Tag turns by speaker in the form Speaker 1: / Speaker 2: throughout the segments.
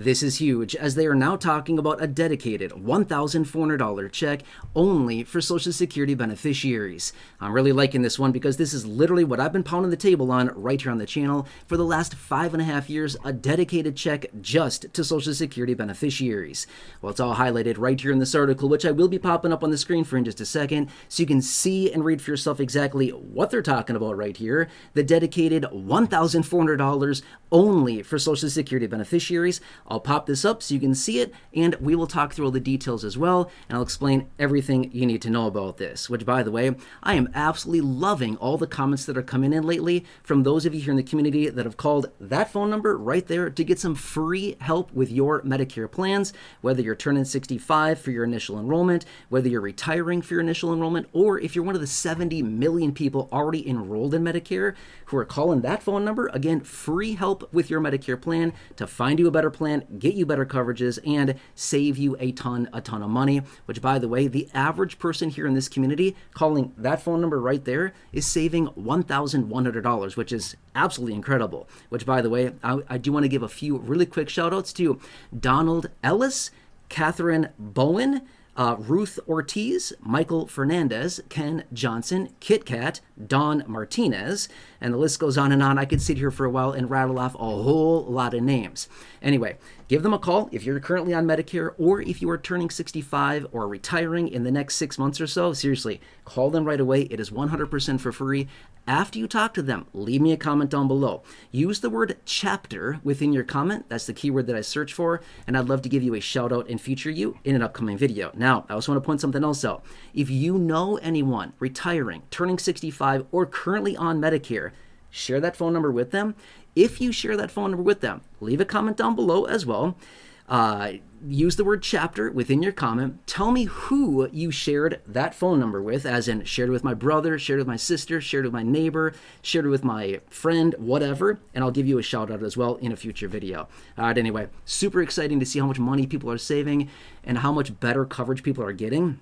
Speaker 1: This is huge, as they are now talking about a dedicated $1,400 check only for Social Security beneficiaries. I'm really liking this one because this is literally what I've been pounding the table on right here on the channel for the last 5.5 years, a dedicated check just to Social Security beneficiaries. Well, it's all highlighted right here in this article, which I will be popping up on the screen for in just a second, so you can see and read for yourself exactly what they're talking about right here. The dedicated $1,400 only for Social Security beneficiaries. I'll pop this up so you can see it, and we will talk through all the details as well, and I'll explain everything you need to know about this, which, by the way, I am absolutely loving all the comments that are coming in lately from those of you here in the community that have called that phone number right there to get some free help with your Medicare plans, whether you're turning 65 for your initial enrollment, whether you're retiring for your initial enrollment, or if you're one of the 70 million people already enrolled in Medicare who are calling that phone number. Again, free help with your Medicare plan to find you a better plan, get you better coverages, and save you a ton of money, which, by the way, the average person here in this community calling that phone number right there is saving $1,100, which is absolutely incredible. Which, by the way, I do want to give a few really quick shout outs to Donald Ellis, Catherine Bowen, Ruth Ortiz, Michael Fernandez, Ken Johnson, Kit Kat, Don Martinez, and the list goes on and on. I could sit here for a while and rattle off a whole lot of names. Anyway, give them a call if you're currently on Medicare, or if you are turning 65 or retiring in the next 6 months or so. Seriously, call them right away. It is 100% for free. After you talk to them, leave me a comment down below. Use the word chapter within your comment. That's the keyword that I search for, and I'd love to give you a shout out and feature you in an upcoming video. Now, I also want to point something else out. If you know anyone retiring, turning 65, or currently on Medicare, share that phone number with them. If you share that phone number with them, leave a comment down below as well. Use the word chapter within your comment. Tell me who you shared that phone number with, as in shared it with my brother, shared it with my sister, shared it with my neighbor, shared it with my friend, whatever, and I'll give you a shout out as well in a future video. All right, anyway, super exciting to see how much money people are saving and how much better coverage people are getting.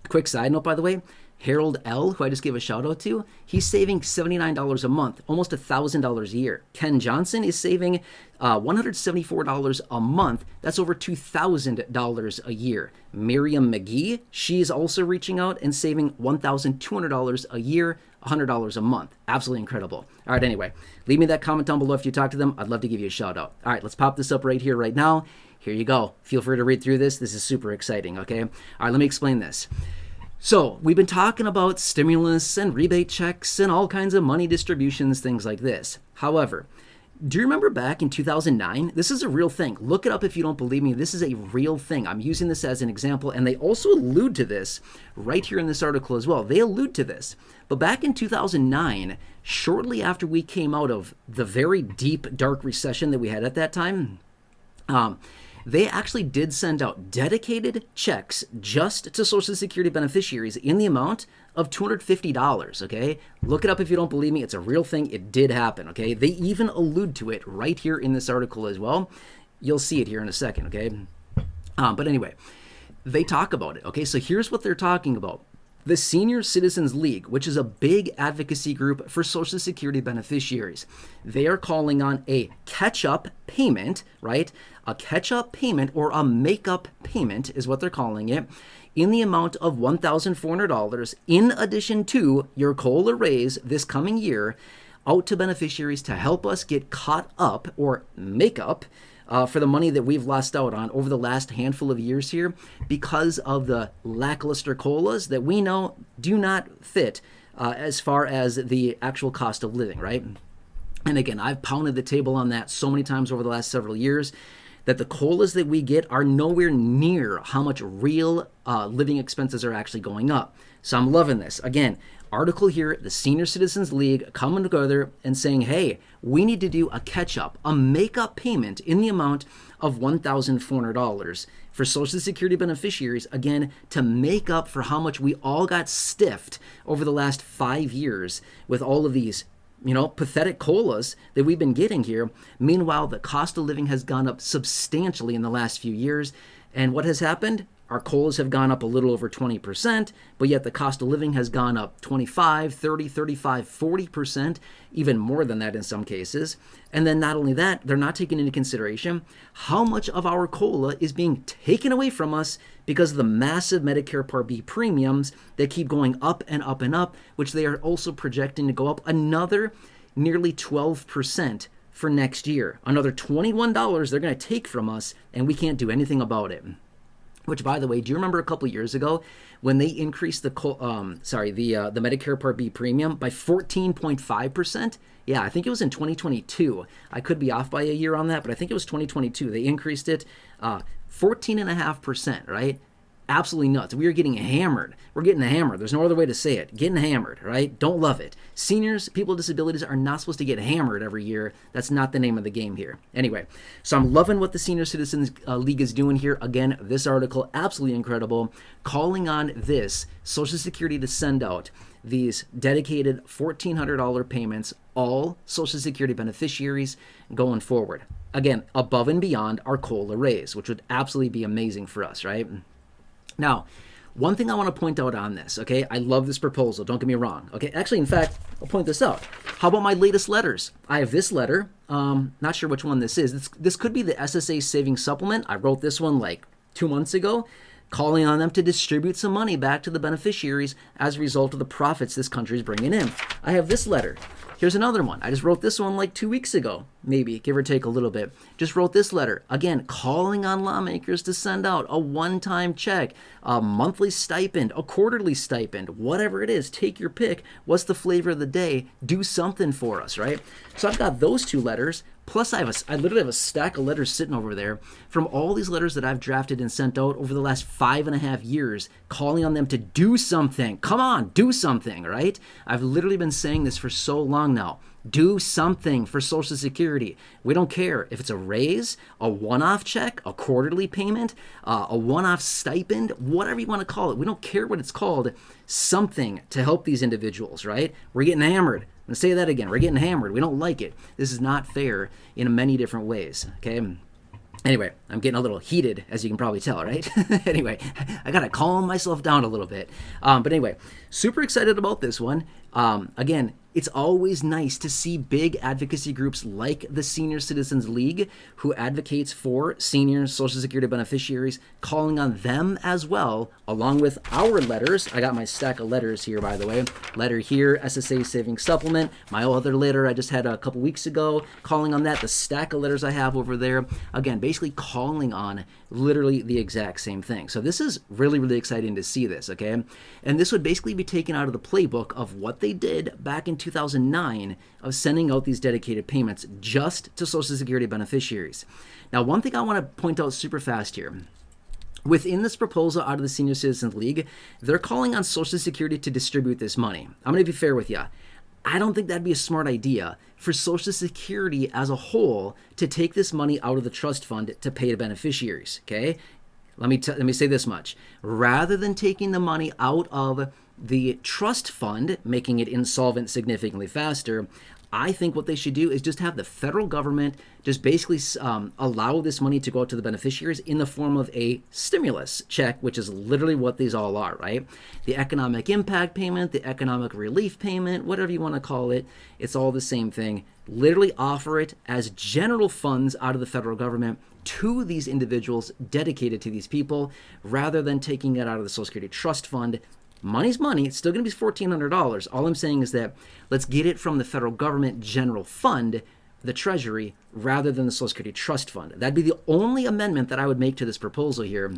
Speaker 1: Quick side note, by the way, Harold L., who I just gave a shout out to, he's saving $79 a month, almost $1,000 a year. Ken Johnson is saving $174 a month. That's over $2,000 a year. Miriam McGee, she's also reaching out and saving $1,200 a year, $100 a month. Absolutely incredible. All right, anyway, leave me that comment down below if you talk to them. I'd love to give you a shout out. All right, let's pop this up right here, right now. Here you go. Feel free to read through this. This is super exciting, okay? All right, let me explain this. So we've been talking about stimulus and rebate checks and all kinds of money distributions, things like this. However, do you remember back in 2009? This is a real thing. Look it up if you don't believe me. This is a real thing. I'm using this as an example, and they also allude to this right here in this article as well. They allude to this. But back in 2009, shortly after we came out of the very deep, dark recession that we had at that time, they actually did send out dedicated checks just to Social Security beneficiaries in the amount of $250, okay? Look it up if you don't believe me. It's a real thing. It did happen, okay? They even allude to it right here in this article as well. You'll see it here in a second, okay? But anyway, they talk about it, okay? So here's what they're talking about. The Senior Citizens League, which is a big advocacy group for Social Security beneficiaries, they are calling on a catch-up payment, right? A catch-up payment, or a make-up payment is what they're calling it, in the amount of $1,400 in addition to your COLA raise this coming year out to beneficiaries to help us get caught up or make up for the money that we've lost out on over the last handful of years here because of the lackluster COLAs that we know do not fit as far as the actual cost of living, right? And again, I've pounded the table on that so many times over the last several years that the COLAs that we get are nowhere near how much real living expenses are actually going up. So I'm loving this. Again, article here, the Senior Citizens League coming together and saying, hey, we need to do a catch-up, a make-up payment in the amount of $1,400 for Social Security beneficiaries, again, to make up for how much we all got stiffed over the last 5 years with all of these pathetic COLAs that we've been getting here. Meanwhile, the cost of living has gone up substantially in the last few years. And what has happened? our COLAs have gone up a little over 20%, but yet the cost of living has gone up 25, 30, 35, 40%, even more than that in some cases. And then not only that, they're not taking into consideration how much of our COLA is being taken away from us because of the massive Medicare Part B premiums that keep going up and up and up, which they are also projecting to go up another nearly 12% for next year. Another $21 they're going to take from us, and we can't do anything about it. Which, by the way, do you remember a couple of years ago when they increased the Medicare Part B premium by 14.5%? Yeah, I think it was in 2022. I could be off by a year on that, but I think it was 2022. They increased it 14.5%, right? Absolutely nuts. We are getting hammered. We're getting hammered. There's no other way to say it. Getting hammered, right? Don't love it. Seniors, people with disabilities are not supposed to get hammered every year. That's not the name of the game here. Anyway, so I'm loving what the Senior Citizens League is doing here. Again, this article, absolutely incredible. Calling on this Social Security to send out these dedicated $1,400 payments, all Social Security beneficiaries going forward. Again, above and beyond our COLA raise, which would absolutely be amazing for us, right? Now, one thing I want to point out on this, okay? I love this proposal, don't get me wrong. Okay, actually, in fact, I'll point this out. How about my latest letters? I have this letter, not sure which one this is. This could be the SSA Savings Supplement. I wrote this one like 2 months ago, calling on them to distribute some money back to the beneficiaries as a result of the profits this country is bringing in. I have this letter. Here's another one. I just wrote this one like 2 weeks ago, maybe, give or take a little bit. Just wrote this letter. Again, calling on lawmakers to send out a one-time check, a monthly stipend, a quarterly stipend, whatever it is. Take your pick. What's the flavor of the day? Do something for us, right? So I've got those 2 letters. Plus, I literally have a stack of letters sitting over there from all these letters that I've drafted and sent out over the last 5.5 years, calling on them to do something. Come on, do something, right? I've literally been saying this for so long now. Do something for Social Security. We don't care if it's a raise, a one-off check, a quarterly payment, a one-off stipend, whatever you want to call it. We don't care what it's called. Something to help these individuals, right? We're getting hammered. I'm going to say that again. We're getting hammered. We don't like it. This is not fair in many different ways, okay? Anyway, I'm getting a little heated, as you can probably tell, right? Anyway, I got to calm myself down a little bit. But anyway, super excited about this one. Again, it's always nice to see big advocacy groups like the Senior Citizens League, who advocates for seniors, Social Security beneficiaries, calling on them as well, along with our letters. I got my stack of letters here, by the way. Letter here, SSA Savings Supplement. My other letter I just had a couple weeks ago, calling on that. The stack of letters I have over there. Again, basically calling on literally the exact same thing. So this is really, really exciting to see this, okay? And this would basically be taken out of the playbook of what they did back in 2009 of sending out these dedicated payments just to Social Security beneficiaries. Now, one thing I want to point out super fast here. Within this proposal out of the Senior Citizens League, they're calling on Social Security to distribute this money. I'm going to be fair with you. I don't think that'd be a smart idea for Social Security as a whole to take this money out of the trust fund to pay the beneficiaries, okay? Let me say this much. Rather than taking the money out of the trust fund, making it insolvent significantly faster, I think what they should do is just have the federal government just basically allow this money to go out to the beneficiaries in the form of a stimulus check, which is literally what these all are, right? The economic impact payment, the economic relief payment, whatever you want to call it, it's all the same thing. Literally offer it as general funds out of the federal government to these individuals dedicated to these people, rather than taking it out of the Social Security Trust Fund. Money's money. It's still going to be $1,400. All I'm saying is that let's get it from the federal government general fund, the Treasury, rather than the Social Security Trust Fund. That'd be the only amendment that I would make to this proposal here,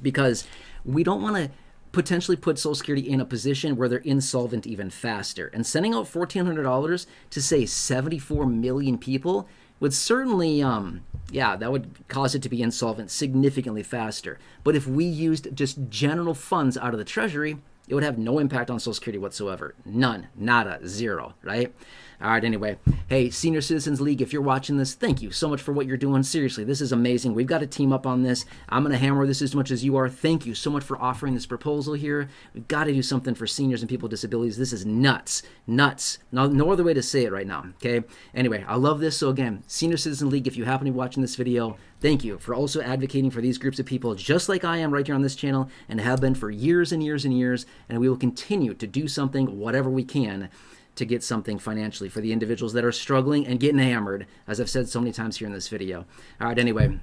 Speaker 1: because we don't want to potentially put Social Security in a position where they're insolvent even faster. And sending out $1,400 to, say, 74 million people would certainly, that would cause it to be insolvent significantly faster. But if we used just general funds out of the Treasury, it would have no impact on Social Security whatsoever. None. Nada. Zero. Right? All right, anyway. Hey, Senior Citizens League, if you're watching this, thank you so much for what you're doing. Seriously, this is amazing. We've got to team up on this. I'm going to hammer this as much as you are. Thank you so much for offering this proposal here. We've got to do something for seniors and people with disabilities. This is nuts. Nuts. No other way to say it right now, okay? Anyway, I love this. So again, Senior Citizen League, if you happen to be watching this video, thank you for also advocating for these groups of people just like I am right here on this channel and have been for years and years and years, and we will continue to do something, whatever we can, to get something financially for the individuals that are struggling and getting hammered, as I've said so many times here in this video. All right, anyway.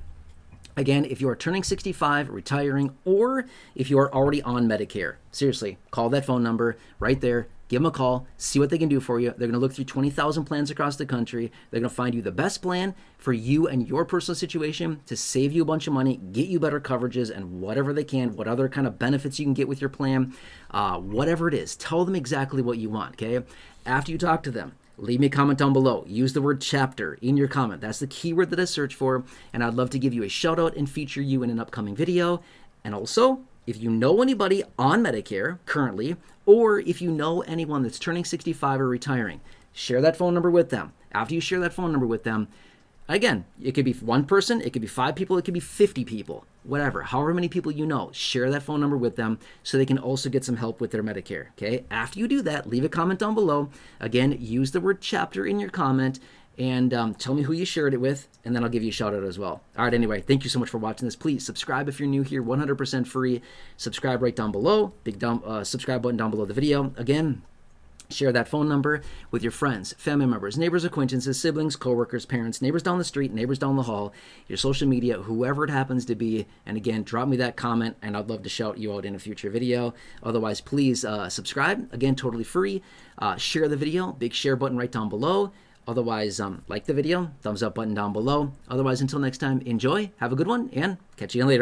Speaker 1: Again, if you are turning 65, retiring, or if you are already on Medicare, seriously, call that phone number right there. Give them a call. See what they can do for you. They're going to look through 20,000 plans across the country. They're going to find you the best plan for you and your personal situation to save you a bunch of money, get you better coverages, and whatever they can, what other kind of benefits you can get with your plan, whatever it is. Tell them exactly what you want, okay? After you talk to them, leave me a comment down below. Use the word chapter in your comment. That's the keyword that I search for, and I'd love to give you a shout out and feature you in an upcoming video. And also, if you know anybody on Medicare currently, or if you know anyone that's turning 65 or retiring, share that phone number with them. After you share that phone number with them, again, it could be one person, it could be 5 people, it could be 50 people, whatever, however many people you know, share that phone number with them so they can also get some help with their Medicare, okay? After you do that, leave a comment down below. Again, use the word chapter in your comment and tell me who you shared it with, and then I'll give you a shout out as well. All right, anyway, thank you so much for watching this. Please subscribe if you're new here, 100% free. Subscribe right down below, subscribe button down below the video. Again, share that phone number with your friends, family members, neighbors, acquaintances, siblings, coworkers, parents, neighbors down the street, neighbors down the hall, your social media, whoever it happens to be. And again, drop me that comment, and I'd love to shout you out in a future video. Otherwise, please subscribe. Again, totally free. Share the video, big share button right down below. Otherwise, like the video, thumbs up button down below. Otherwise, until next time, enjoy, have a good one, and catch you later.